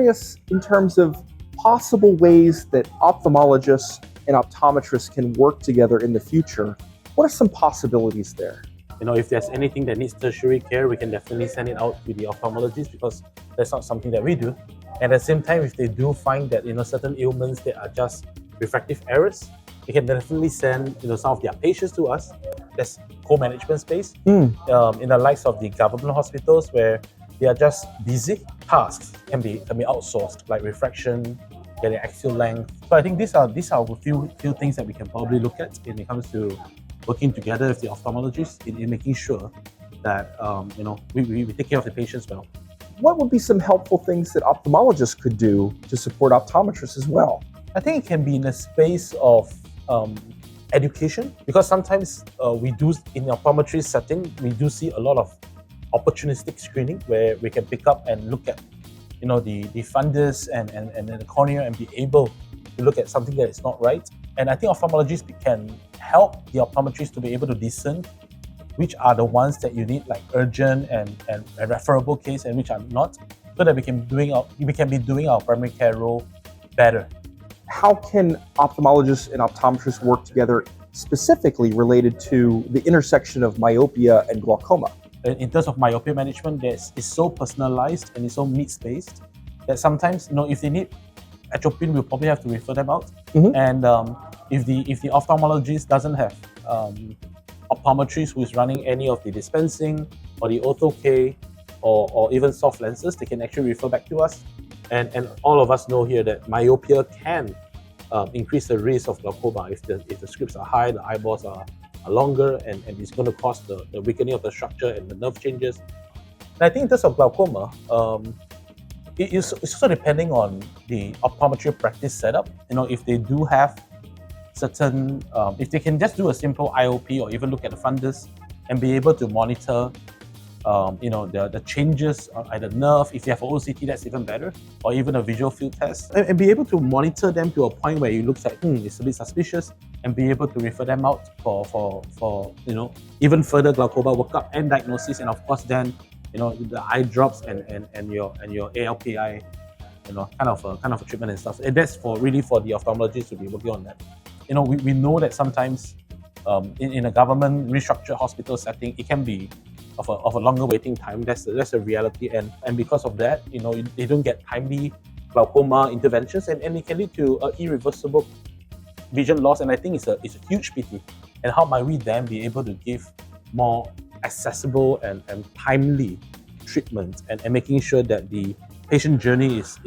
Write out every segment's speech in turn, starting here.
curious in terms of possible ways that ophthalmologists and optometrists can work together in the future. What are some possibilities there? If there's anything that needs tertiary care, we can definitely send it out to the ophthalmologists because that's not something that we do. At the same time, if they do find that certain ailments that are just refractive errors, they can definitely send some of their patients to us. There's co-management space in the likes of the government hospitals where they are just busy. Tasks can be outsourced, like refraction, getting axial length. So I think these are a few things that we can probably look at when it comes to working together with the ophthalmologists in making sure that we take care of the patients well. What would be some helpful things that ophthalmologists could do to support optometrists as well? I think it can be in a space of education, because sometimes we do, in the optometry setting, we do see a lot of opportunistic screening where we can pick up and look at the fundus and the cornea and be able to look at something that is not right. And I think ophthalmologists can help the optometrists to be able to discern which are the ones that you need, like urgent and referable case, and which are not, so that we can be doing our primary care role better. How can ophthalmologists and optometrists work together specifically related to the intersection of myopia and glaucoma? In terms of myopia management, it's so personalized and it's so needs-based that sometimes, if they need atropine, we'll probably have to refer them out. And if the ophthalmologist doesn't have optometrist who is running any of the dispensing or the ortho-K or even soft lenses, they can actually refer back to us. And all of us know here that myopia can increase the risk of glaucoma. If the scripts are high, the eyeballs are longer, and it's going to cause the weakening of the structure and the nerve changes. And I think in terms of glaucoma, it's also depending on the optometry practice setup. If they do have certain, if they can just do a simple IOP or even look at the fundus and be able to monitor the changes at the nerve. If you have an OCT, that's even better, or even a visual field test, and be able to monitor them to a point where you look like it's a bit suspicious, and be able to refer them out for even further glaucoma workup and diagnosis, and of course then the eye drops and your ALPI kind of a treatment and stuff. And that's really for the ophthalmologists to be working on that. We know that sometimes in a government restructured hospital setting, it can be of a longer waiting time. That's a reality, and because of that, they don't get timely glaucoma interventions, and it can lead to irreversible vision loss. And I think it's a huge pity. And how might we then be able to give more accessible and timely treatment and making sure that the patient journey is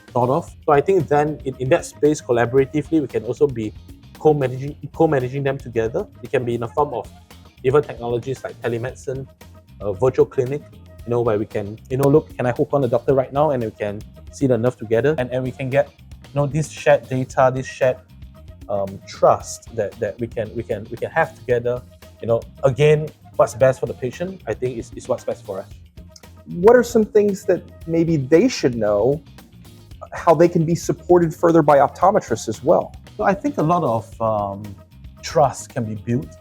thought of? So I think then in that space, collaboratively, we can also be co-managing them together. It can be in a form of even technologies like telemedicine, virtual clinic, where we can, look, can I hook on the doctor right now, and we can see the nerve together, and we can get, this shared data, this shared trust that we can have together. Again, what's best for the patient, I think, is what's best for us. What are some things that maybe they should know, how they can be supported further by optometrists as well? So I think a lot of trust can be built.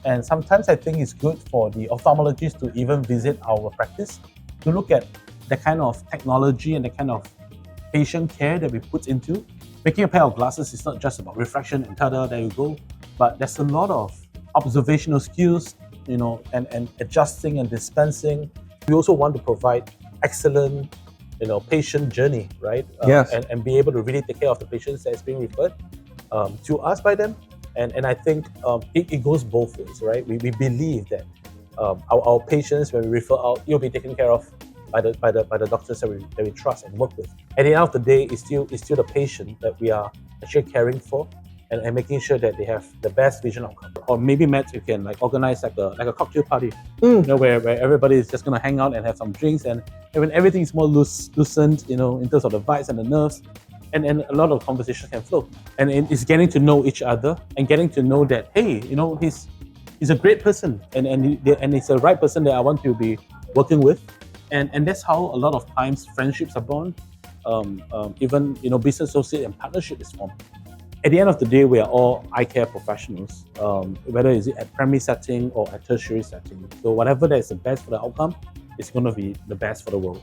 And sometimes I think it's good for the ophthalmologist to even visit our practice to look at the kind of technology and the kind of patient care that we put into. Making a pair of glasses is not just about refraction and tada, there you go. But there's a lot of observational skills, and adjusting and dispensing. We also want to provide excellent, patient journey, right? Yes. And be able to really take care of the patients that is being referred to us by them. And I think it goes both ways, right? We believe that our patients, when we refer out, you'll be taken care of by the doctors that we trust and work with. At the end of the day, it's still the patient that we are actually caring for, and making sure that they have the best vision outcome. Or maybe, Matt, you can organize like a cocktail party, where everybody is just gonna hang out and have some drinks, and when everything is more loosened, in terms of the vibes and the nerves. And a lot of conversations can flow, and it's getting to know each other and getting to know that, hey, he's a great person, and he's the right person that I want to be working with, and that's how a lot of times friendships are born, even business associate and partnership is formed. At the end of the day, we are all eye care professionals, whether it's at primary setting or at tertiary setting. So whatever that is the best for the outcome, it's going to be the best for the world.